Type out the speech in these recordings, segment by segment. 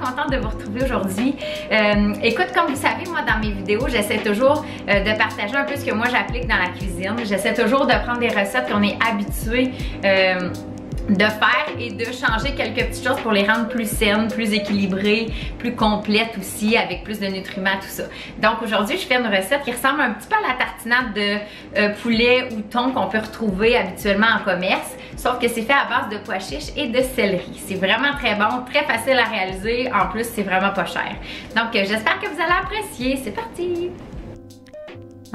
contente de vous retrouver aujourd'hui. Écoute, comme vous savez, moi dans mes vidéos, j'essaie toujours de partager un peu ce que moi j'applique dans la cuisine. J'essaie toujours de prendre des recettes qu'on est habitué de faire et de changer quelques petites choses pour les rendre plus saines, plus équilibrées, plus complètes aussi, avec plus de nutriments, tout ça. Donc aujourd'hui, je fais une recette qui ressemble un petit peu à la tartinade de poulet ou thon qu'on peut retrouver habituellement en commerce, sauf que c'est fait à base de pois chiches et de céleri. C'est vraiment très bon, très facile à réaliser, en plus c'est vraiment pas cher. Donc j'espère que vous allez apprécier, c'est parti!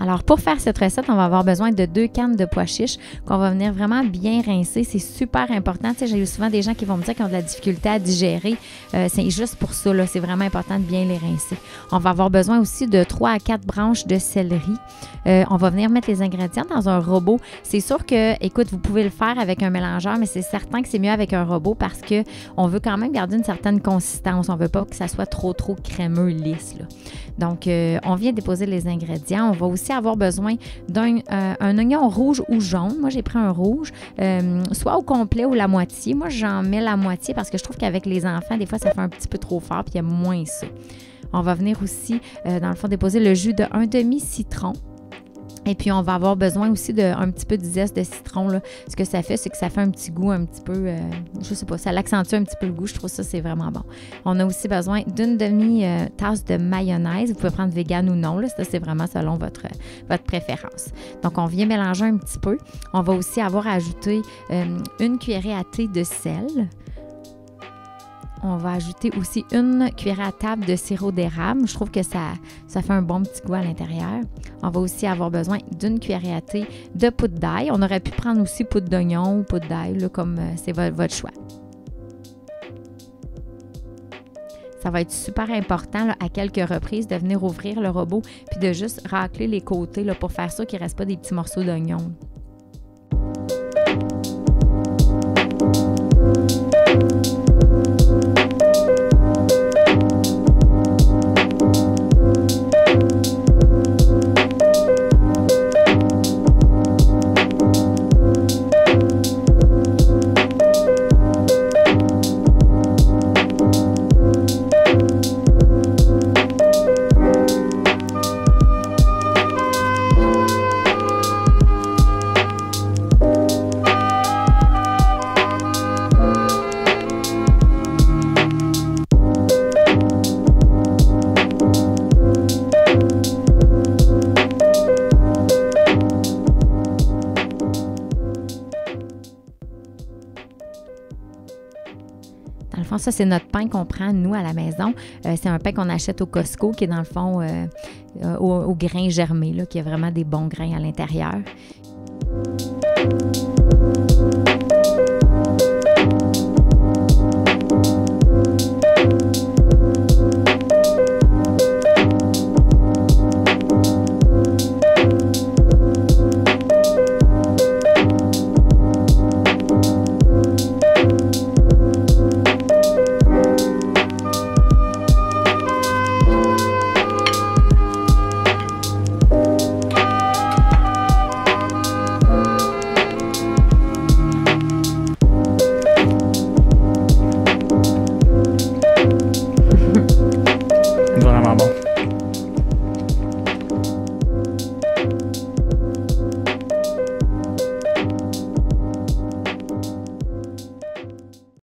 Alors, pour faire cette recette, on va avoir besoin de 2 cannes de pois chiches qu'on va venir vraiment bien rincer. C'est super important. Tu sais, j'ai eu souvent des gens qui vont me dire qu'ils ont de la difficulté à digérer. C'est juste pour ça, là. C'est vraiment important de bien les rincer. On va avoir besoin aussi de 3 à 4 branches de céleri. On va venir mettre les ingrédients dans un robot. C'est sûr que, écoute, vous pouvez le faire avec un mélangeur, mais c'est certain que c'est mieux avec un robot parce qu'on veut quand même garder une certaine consistance. On ne veut pas que ça soit trop crémeux, lisse, là. Donc, on vient déposer les ingrédients. On va aussi avoir besoin d'un oignon rouge ou jaune. Moi, j'ai pris un rouge, soit au complet ou la moitié. Moi, j'en mets la moitié parce que je trouve qu'avec les enfants, des fois, ça fait un petit peu trop fort puis il y a moins ça. On va venir aussi, dans le fond, déposer le jus d'un demi-citron. Et puis, on va avoir besoin aussi d'un petit peu de zeste de citron, là. Ce que ça fait, c'est que ça fait un petit goût un petit peu, je sais pas, ça l'accentue un petit peu le goût. Je trouve ça, c'est vraiment bon. On a aussi besoin d'une demi-tasse de mayonnaise. Vous pouvez prendre vegan ou non, là. Ça, c'est vraiment selon votre préférence. Donc, on vient mélanger un petit peu. On va aussi avoir ajouté une cuillerée à thé de sel. On va ajouter aussi une cuillerée à table de sirop d'érable. Je trouve que ça fait un bon petit goût à l'intérieur. On va aussi avoir besoin d'une cuillerée à thé de poudre d'ail. On aurait pu prendre aussi poudre d'oignon ou poudre d'ail, là, comme c'est votre choix. Ça va être super important là, à quelques reprises de venir ouvrir le robot puis de juste racler les côtés là, pour faire ça qu'il ne reste pas des petits morceaux d'oignon. Dans le fond, ça, c'est notre pain qu'on prend, nous, à la maison. C'est un pain qu'on achète au Costco, qui est dans le fond au grain germé, là, qui a vraiment des bons grains à l'intérieur.